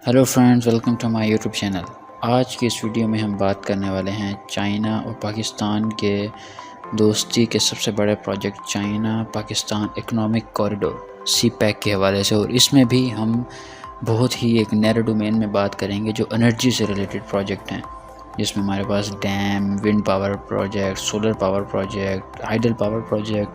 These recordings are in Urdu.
Hello friends, welcome to my YouTube channel. آج کی اس ویڈیو میں ہم بات کرنے والے ہیں چائنا اور پاکستان کے دوستی کے سب سے بڑے project China Pakistan economic corridor CPEC کے حوالے سے، اور اس میں بھی ہم بہت ہی ایک نیرو ڈومین میں بات کریں گے جو انرجی سے ریلیٹڈ پروجیکٹ ہیں، جس میں ہمارے پاس dam, wind power project, solar power project, hydel power project.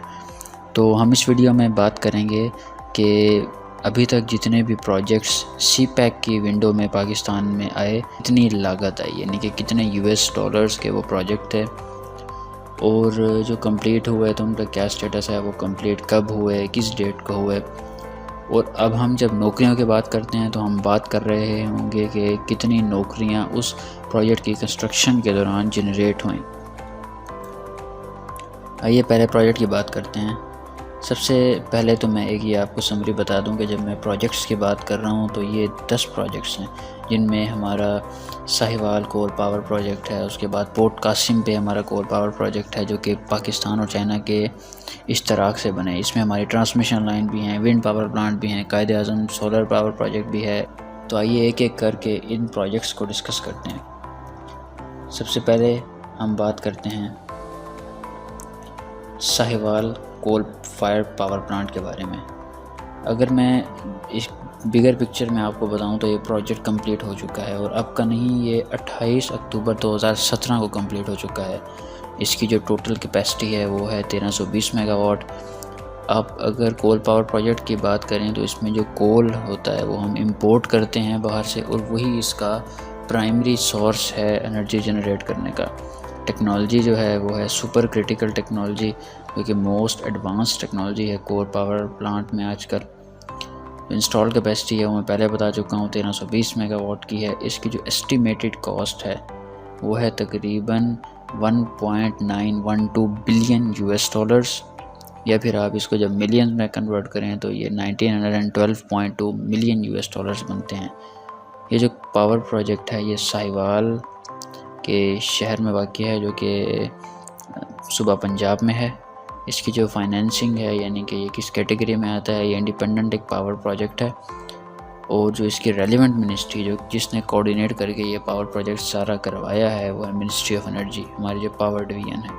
تو ہم اس ویڈیو میں بات کریں گے کہ ابھی تک جتنے بھی پروجیکٹس سی پیک کی ونڈو میں پاکستان میں آئے، کتنی لاگت آئی، یعنی کہ کتنے US ڈالرز کے وہ پروجیکٹ تھے، اور جو کمپلیٹ ہوئے تو ان کا کیا سٹیٹس ہے، وہ کمپلیٹ کب ہوئے، کس ڈیٹ کو ہوئے۔ اور اب ہم جب نوکریوں کی بات کرتے ہیں تو ہم بات کر رہے ہوں گے کہ کتنی نوکریاں اس پروجیکٹ کی کنسٹرکشن کے دوران جنریٹ ہوئیں۔ آئیے پہلے پروجیکٹ کی بات کرتے ہیں۔ سب سے پہلے تو میں ایک یہ آپ کو سمری بتا دوں کہ جب میں پروجیکٹس کی بات کر رہا ہوں تو یہ 10 پروجیکٹس ہیں، جن میں ہمارا ساہیوال کول پاور پروجیکٹ ہے، اس کے بعد پورٹ قاسم پہ ہمارا کول پاور پروجیکٹ ہے جو کہ پاکستان اور چائنا کے اشتراک سے بنے۔ اس میں ہماری ٹرانسمیشن لائن بھی ہیں، ونڈ پاور پلانٹ بھی ہیں، Quaid Azam solar power project بھی ہے۔ تو آئیے ایک ایک کر کے ان پروجیکٹس کو ڈسکس کرتے ہیں۔ سب سے پہلے ہم بات کرتے ہیں ساہیوال کول فائر پاور پلانٹ کے بارے میں۔ اگر میں اس بگر پکچر میں آپ کو بتاؤں تو یہ پروجیکٹ کمپلیٹ ہو چکا ہے، اور اب کا نہیں، یہ 28 اکتوبر 2017 کو کمپلیٹ ہو چکا ہے۔ اس کی جو ٹوٹل کیپیسٹی ہے وہ ہے 1320 میگا واٹ۔ اب اگر کول پاور پروجیکٹ کی بات کریں تو اس میں جو کول ہوتا ہے وہ ہم امپورٹ کرتے ہیں باہر سے، اور وہی اس کا پرائمری سورس ہے انرجی جنریٹ کرنے کا۔ ٹیکنالوجی جو ہے وہ ہے سپر کرٹیکل ٹیکنالوجی، جو کہ موسٹ ایڈوانس ٹیکنالوجی ہے کول پاور پلانٹ میں آج کل۔ انسٹال کیپیسٹی ہے وہ میں پہلے بتا چکا ہوں، 1320 میگا واٹ کی ہے۔ اس کی جو اسٹیمیٹڈ کاسٹ ہے وہ ہے تقریباً 1.912 بلین US ڈالرز، یا پھر آپ اس کو جب ملینز میں کنورٹ کریں تو یہ 1912.2 ملین US ڈالرز بنتے ہیں۔ یہ جو پاور پروجیکٹ ہے یہ ساہیوال کے شہر میں واقع ہے، جو کہ صوبہ پنجاب میں ہے۔ اس کی جو فائنینسنگ ہے، یعنی کہ یہ کس کیٹیگری میں آتا ہے، یہ انڈیپینڈنٹ ایک پاور پروجیکٹ ہے، اور جو اس کی ریلیونٹ منسٹری جس نے کوارڈینیٹ کر کے یہ پاور پروجیکٹ سارا کروایا ہے وہ ہے منسٹری آف انرجی، ہماری جو پاور ڈویژن ہے۔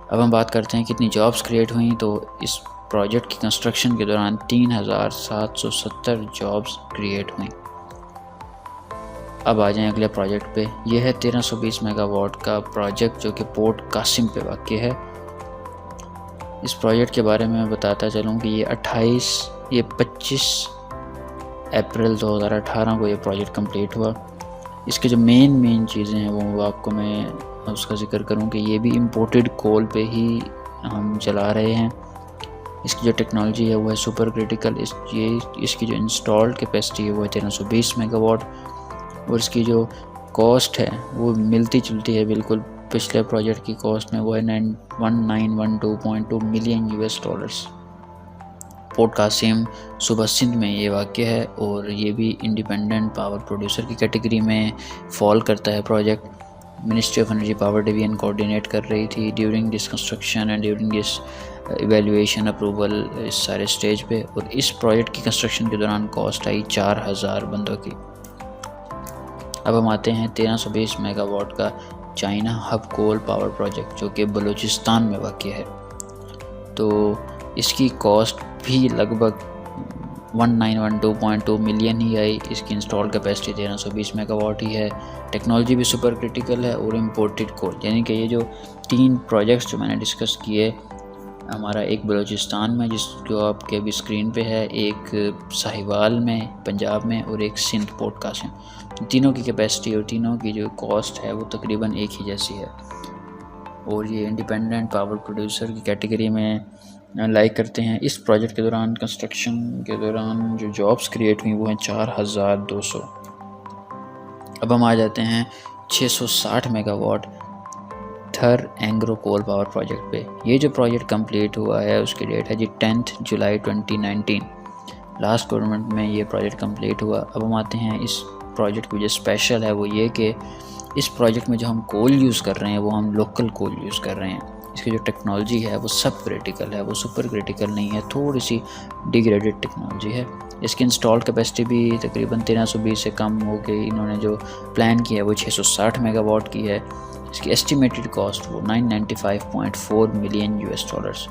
اب ہم بات کرتے ہیں کتنی جابس کریٹ ہوئیں، تو اس پروجیکٹ کی کنسٹرکشن کے دوران 3770 جابس کریٹ ہوئیں۔ اب آ جائیں اگلے پروجیکٹ پہ۔ یہ ہے 1320 میگا واٹ کا پروجیکٹ جو کہ پورٹ قاسم پہ واقع ہے۔ اس پروجیکٹ کے بارے میں بتاتا چلوں کہ یہ 25 اپریل 2018 کو یہ پروجیکٹ کمپلیٹ ہوا۔ اس کے جو مین چیزیں ہیں وہ آپ کو میں اس کا ذکر کروں کہ یہ بھی امپورٹڈ کول پہ ہی ہم چلا رہے ہیں۔ اس کی جو ٹیکنالوجی ہے وہ ہے سپر کرٹیکل۔ اس کی جو انسٹالڈ کیپیسٹی ہے وہ ہے 1320 میگا واٹ، اور اس کی جو کاسٹ ہے وہ ملتی جلتی ہے بالکل پچھلے پروجیکٹ کی کاسٹ میں، وہ ہے 1912.2 million US dollars. Port Qasim صوبہ سندھ میں یہ واقع ہے، اور یہ بھی انڈیپینڈنٹ پاور پروڈیوسر کی کیٹیگری میں فال کرتا ہے پروجیکٹ۔ Ministry of energy power division coordinate کر رہی تھی during this construction and during this evaluation approval, اس سارے سٹیج پہ، اور اس پروجیکٹ کی کنسٹرکشن کے دوران کاسٹ آئی 4000 بندوں کی۔ اب ہم آتے ہیں 1320 میگا واٹ کا چائنا ہب کول پاور پروجیکٹ جو کہ بلوچستان میں واقع ہے۔ تو اس کی کاسٹ بھی لگ بھگ 1912.2 ملین ہی آئی۔ اس کی install capacity 1320 mega what he ہے۔ ٹیکنالوجی بھی سپر کرٹیکل ہے اور امپورٹڈ کول، یعنی کہ یہ جو 3 پروجیکٹس جو میں نے ڈسکس کیے، ہمارا ایک بلوچستان میں جس جو آپ کے بھی اسکرین پہ ہے، ایک ساہیوال میں پنجاب میں، اور ایک سندھ پورٹ قاسم، تینوں کی کیپیسٹی اور تینوں کی جو کاسٹ ہے وہ تقریباً ایک ہی جیسی ہے، اور یہ انڈیپینڈنٹ پاور پروڈیوسر کی کیٹیگری میں لائک کرتے ہیں۔ اس پروجیکٹ کے دوران کنسٹرکشن کے دوران جو جابس کریٹ ہوئیں وہ ہیں 4200۔ اب ہم آ جاتے ہیں 660 megawatt Thar Engro coal power project پہ۔ یہ جو پروجیکٹ کمپلیٹ ہوا ہے اس کی ڈیٹ ہے 10 جولائی 2019۔ لاسٹ گورنمنٹ میں یہ پروجیکٹ کمپلیٹ ہوا۔ اب ہم آتے ہیں اس پروجیکٹ کی جو اسپیشل ہے وہ یہ کہ اس پروجیکٹ میں جو ہم کول یوز کر رہے ہیں وہ ہم لوکل کول یوز کر رہے ہیں۔ اس کی جو ٹیکنالوجی ہے وہ سب کریٹیکل ہے، وہ سپر کریٹیکل نہیں ہے، تھوڑی سی ڈیگریڈڈ ٹیکنالوجی ہے۔ اس کی انسٹال کیپیسٹی بھی تقریباً 1320 سے کم ہو گئی، انہوں نے جو پلان کیا ہے وہ 660 میگا واٹ کی ہے۔ اس کی ایسٹیمیٹڈ کاسٹ وہ 995.4 ملین $۔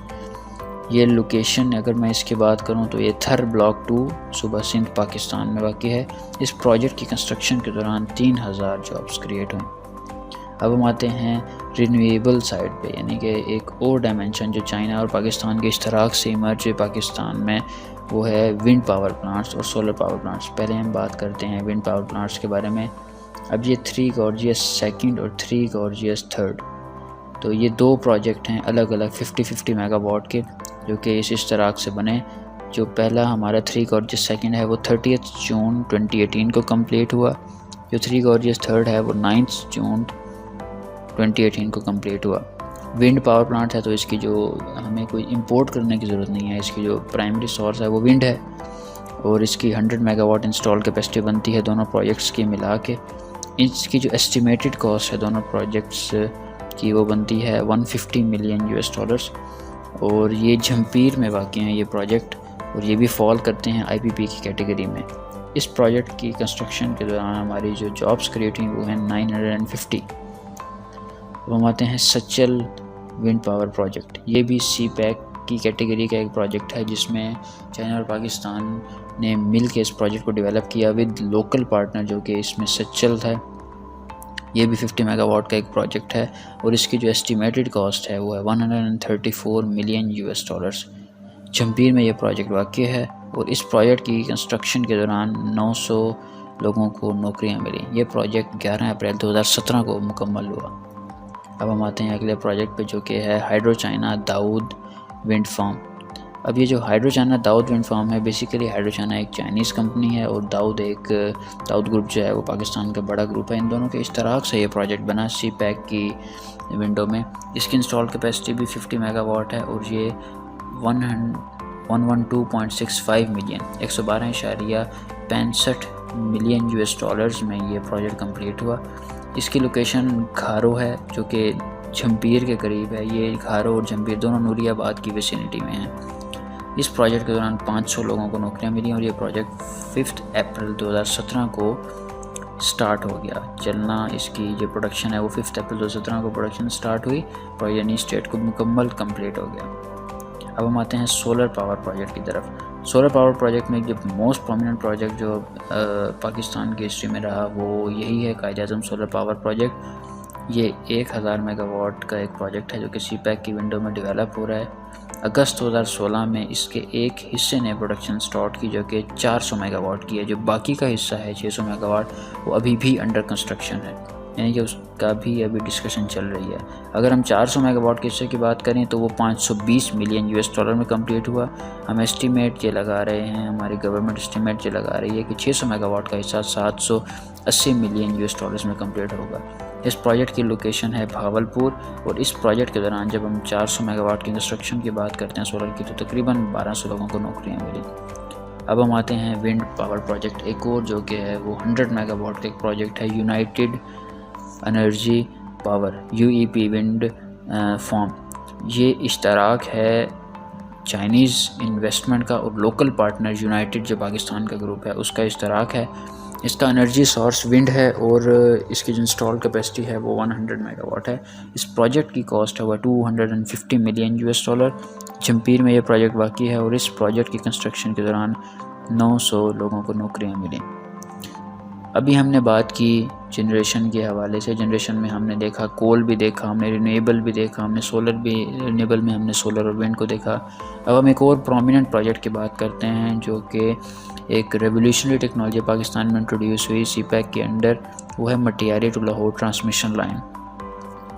یہ لوکیشن اگر میں اس کی بات کروں تو یہ تھر بلاک 2 صوبہ سندھ پاکستان میں واقع ہے۔ اس پروجیکٹ کی کنسٹرکشن کے دوران 3000 جابز کریٹ ہوئیں۔ اب ہم آتے ہیں رینیویبل سائڈ پہ، یعنی کہ ایک اور ڈائمنشن جو چائنا اور پاکستان کے اشتراک سے ایمرج پاکستان میں، وہ ہے ونڈ پاور پلانٹس اور سولر پاور پلانٹس۔ پہلے ہم بات کرتے ہیں ونڈ پاور پلانٹس کے بارے میں۔ اب یہ 3 گارجیس سیکنڈ اور 3 گارجیس تھرڈ، تو یہ 2 پروجیکٹ ہیں الگ الگ 50 میگا واٹ کے، جو کہ اس اشتراک سے بنے۔ جو پہلا ہمارا 3 گارجیس سیکنڈ ہے وہ 30 جون 2018 کو کمپلیٹ ہوا، جو 3 گارجیس تھرڈ ہے وہ 9 جون 2018 کو کمپلیٹ ہوا۔ ونڈ پاور پلانٹ ہے تو اس کی جو ہمیں کوئی امپورٹ کرنے کی ضرورت نہیں ہے، اس کی جو پرائمری سورس ہے وہ ونڈ ہے، اور اس کی 100 میگا واٹ انسٹال کیپیسٹی بنتی ہے دونوں پروجیکٹس کی ملا کے۔ اس کی جو ایسٹیمیٹڈ کاسٹ ہے دونوں پروجیکٹس کی وہ بنتی ہے 150 ملین $۔ اور یہ جھمپیر میں واقع ہیں یہ پروجیکٹ، اور یہ بھی فال کرتے ہیں آئی پی پی کی کیٹیگری میں۔ اس پروجیکٹ کی کنسٹرکشن کے دوران ہماری جو جابس کریٹ ہوئی وہ ہیں 950۔ اب ہم آتے ہیں سچل ونڈ پاور پروجیکٹ۔ یہ بھی سی پیک کی کیٹیگری کا ایک پروجیکٹ ہے، جس میں چائنا اور پاکستان نے مل کے اس پروجیکٹ کو ڈیولپ کیا ود لوکل پارٹنر، جو کہ اس میں سچل ہے۔ یہ بھی 50 میگا واٹ کا ایک پروجیکٹ ہے، اور اس کی جو ایسٹیمیٹڈ کاسٹ ہے وہ ہے 134 ملین $۔ جھمپیر میں یہ پروجیکٹ واقع ہے، اور اس پروجیکٹ کی کنسٹرکشن کے دوران 900 لوگوں کو نوکریاں ملی۔ یہ پروجیکٹ 11 اپریل 2017 کو مکمل ہوا۔ اب ہم آتے ہیں اگلے پروجیکٹ پہ، جو کہ ہے ہائیڈرو چائنا داؤد ونڈ فارم۔ اب یہ جو ہائیڈرو چائنا داؤد ونڈ فارم ہے، بیسیکلی ہائیڈرو چائنا ایک چائنیز کمپنی ہے، اور داؤد گروپ جو ہے وہ پاکستان کا بڑا گروپ ہے۔ ان دونوں کے اشتراک سے یہ پروجیکٹ بنا سی پیک کی ونڈو میں۔ اس کی انسٹال کیپیسٹی بھی 50 میگا واٹ ہے، اور یہ 112.65 ملین $112.65 ملین میں یہ پروجیکٹ کمپلیٹ ہوا۔ اس کی لوکیشن گھارو ہے، جو کہ جھمپیر کے قریب ہے۔ یہ گھارو اور جھمپیر دونوں نوری آباد کی ویسینٹی میں ہیں۔ اس پروجیکٹ کے دوران 500 لوگوں کو نوکریاں ملیں، اور یہ پروجیکٹ 5 اپریل 2017 کو سٹارٹ ہو گیا چلنا۔ اس کی جو پروڈکشن ہے وہ 5 اپریل 2017 کو پروڈکشن سٹارٹ ہوئی، اور یعنی اسٹیٹ کو مکمل کمپلیٹ ہو گیا۔ اب ہم آتے ہیں سولر پاور پروجیکٹ کی طرف۔ سولر پاور پروجیکٹ میں جو موسٹ پرومیننٹ پروجیکٹ جو پاکستان کی ہسٹری میں رہا وہ یہی ہے Quaid Azam solar power project. یہ 1000 میگا واٹ کا ایک پروجیکٹ ہے، جو کہ سی پیک کی ونڈو میں ڈیولپ ہو رہا ہے۔ اگست 2016 میں اس کے ایک حصے نے پروڈکشن سٹارٹ کی، جو کہ 400 میگا واٹ کی ہے۔ جو باقی کا حصہ ہے 600 میگا واٹ، وہ ابھی بھی انڈر کنسٹرکشن ہے، یعنی کہ اس کا بھی ابھی ڈسکشن چل رہی ہے۔ اگر ہم 400 میگا واٹ کے حصے کی بات کریں تو وہ 520 ملین $۔ میں کمپلیٹ ہوا۔ ہم اسٹیمیٹ یہ لگا رہے ہیں، ہماری گورنمنٹ اسٹیمیٹ یہ لگا رہی ہے کہ 600 میگا واٹ کا حصہ 780 ملین $۔ میں کمپلیٹ ہوگا۔ اس پروجیکٹ کی لوکیشن ہے بھاولپور، اور اس پروجیکٹ کے دوران جب ہم 400 میگا واٹ کی کنسٹرکشن کی بات کرتے ہیں سولر کی، تو تقریباً 1200 لوگوں کو نوکریاں ملی۔ اب ہم آتے ہیں ونڈ پاور پروجیکٹ ایک اور، جو کہ ہے وہ 100 میگا واٹ کا ایک پروجیکٹ ہے، یونائٹڈ انرجی پاور UEP ونڈ فارم۔ یہ اشتراک ہے چائنیز انویسٹمنٹ کا اور لوکل پارٹنر یونائٹڈ جو پاکستان کا گروپ ہے اس کا اشتراک ہے۔ اس کا انرجی سورس ونڈ ہے، اور اس کی جو انسٹال کیپیسٹی ہے وہ 100 میگا واٹ ہے۔ اس پروجیکٹ کی کاسٹ ہے وہ 250 ملین $۔ جھمپیر میں یہ پروجیکٹ واقع ہے، اور اس پروجیکٹ کی کنسٹرکشن کے دوران 900 لوگوں کو نوکریاں ملیں۔ ابھی ہم نے بات کی جنریشن کے حوالے سے۔ جنریشن میں ہم نے دیکھا کول بھی دیکھا، ہم نے رینیویبل بھی دیکھا، ہم نے سولر بھی، رینیویبل میں ہم نے سولر اور ونڈ کو دیکھا۔ اب ہم ایک اور پرومیننٹ پروجیکٹ کی بات کرتے ہیں، جو کہ ایک ریولیوشنری ٹیکنالوجی پاکستان میں انٹروڈیوس ہوئی سی پیک کے انڈر، وہ ہے Matiari to Lahore transmission line,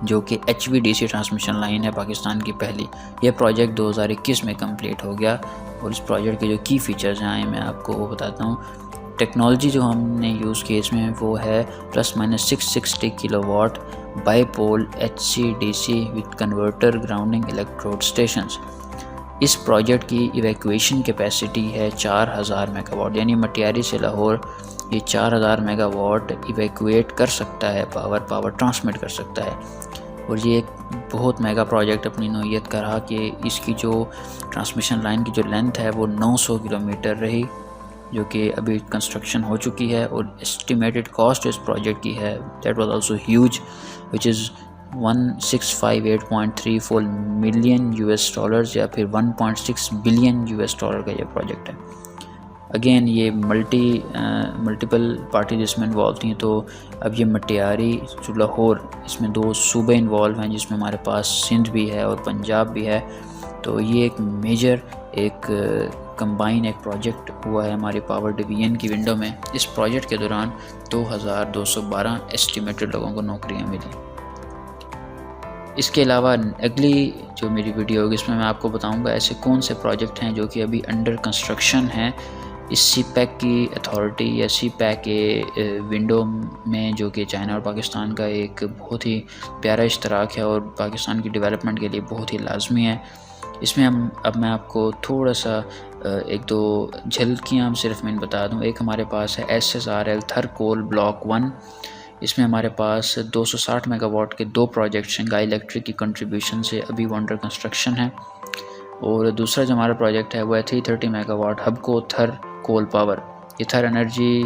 جو کہ HVDC ٹرانسمیشن لائن ہے پاکستان کی پہلی۔ یہ پروجیکٹ 2021 میں کمپلیٹ ہو گیا، اور اس پروجیکٹ کے جو کی فیچرز ہیں میں آپ کو وہ بتاتا ہوں۔ ٹیکنالوجی جو ہم نے یوز کی اس میں وہ ہے ±660 kilowatt bipole HCDC with converter grounding electrode stations. اس پروجیکٹ کی ایویکویشن کیپیسٹی ہے 4000 میگا واٹ، یعنی مٹیاری سے لاہور یہ 4000 میگا واٹ ایویکویٹ کر سکتا ہے، پاور ٹرانسمٹ کر سکتا ہے۔ اور یہ ایک بہت میگا پروجیکٹ اپنی نوعیت کا رہا کہ اس کی جو ٹرانسمیشن لائن کی جو لینتھ ہے وہ 900 کلومیٹر رہی، جو کہ ابھی کنسٹرکشن ہو چکی ہے، اور اسٹیمیٹڈ کاسٹ اس پروجیکٹ کی ہے that was also huge which is 1658.34 million US dollars, یا پھر 1.6 بلین US ڈالر کا یہ پروجیکٹ ہے۔ اگین یہ ملٹیپل پارٹیز اس میں انوالو تھیں، تو اب یہ مٹیاری جو لاہور، اس میں 2 صوبے انوالو ہیں، جس میں ہمارے پاس سندھ بھی ہے اور پنجاب بھی ہے۔ تو یہ ایک میجر کمبائن ایک پروجیکٹ ہوا ہے ہماری پاور ڈویژن کی ونڈو میں۔ اس پروجیکٹ کے دوران 2212 ایسٹیمیٹڈ لوگوں کو نوکریاں ملی۔ اس کے علاوہ اگلی جو میری ویڈیو ہوگی، اس میں آپ کو بتاؤں گا ایسے کون سے پروجیکٹ ہیں جو کہ ابھی انڈر کنسٹرکشن ہیں اس سی پیک کی اتھارٹی یا سی پیک کے ونڈو میں، جو کہ چائنا اور پاکستان کا ایک بہت ہی پیارا اشتراک ہے اور پاکستان کی ڈیولپمنٹ کے لیے بہت ہی لازمی ہے۔ اس میں اب میں آپ کو تھوڑا سا 1-2 جھلکیاں صرف میں بتا دوں۔ ایک ہمارے پاس ہے SSRL تھر کول بلاک 1، اس میں ہمارے پاس 260 میگا واٹ کے 2 پروجیکٹس ہیں گائے الیکٹرک کی کنٹریبیوشن سے، ابھی وہ انڈر کنسٹرکشن ہے۔ اور دوسرا جو ہمارا پروجیکٹ ہے وہ ہے 330 میگا واٹ ہب کو تھر کول پاور، یہ تھر انرجی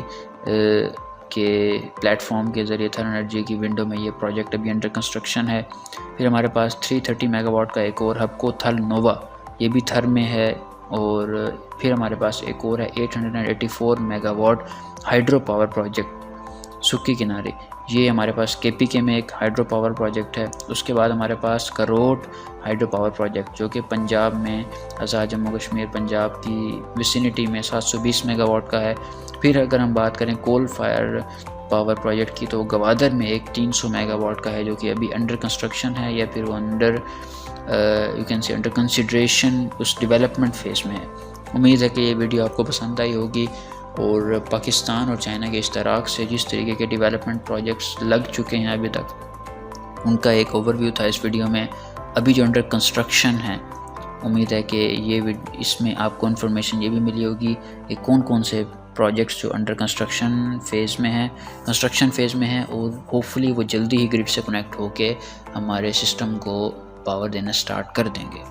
کے پلیٹ فارم کے ذریعے تھر انرجی کی ونڈو میں یہ پروجیکٹ ابھی انڈر کنسٹرکشن ہے۔ پھر ہمارے پاس 330 میگا واٹ کا ایک اور ہب کو تھر نووا، یہ بھی تھر میں ہے۔ اور پھر ہمارے پاس ایک اور ہے 884 mega what hydro power project سکی کنارے، یہ ہمارے پاس KPK میں ایک ہائیڈرو پاور پروجیکٹ ہے۔ اس کے بعد ہمارے پاس کروٹ ہائیڈرو پاور پروجیکٹ جو کہ پنجاب میں آزاد جموں کشمیر پنجاب کی ویسینٹی میں 720 میگا واٹ کا ہے۔ پھر اگر ہم بات کریں کول فائر پاور پروجیکٹ کی، تو گوادر میں ایک 300 میگا واٹ کا ہے جو کہ ابھی انڈر کنسٹرکشن ہے، یا پھر وہ انڈر کنسیڈریشن اس ڈیولپمنٹ فیز میں ہے۔ امید ہے کہ یہ ویڈیو آپ کو پسند آئی ہوگی، اور پاکستان اور چائنا کے اشتراک سے جس طریقے کے ڈیولپمنٹ پروجیکٹس لگ چکے ہیں ابھی تک، ان کا ایک اوور ویو تھا اس ویڈیو میں۔ ابھی جو انڈر کنسٹرکشن ہیں، امید ہے کہ اس میں آپ کو انفارمیشن یہ بھی ملی ہوگی کہ کون سے پروجیکٹس جو انڈر کنسٹرکشن فیز میں ہیں، اور ہوپ فلی وہ جلدی ہی گرڈ سے کنیکٹ ہو کے ہمارے سسٹم کو پاور دینا سٹارٹ کر دیں گے۔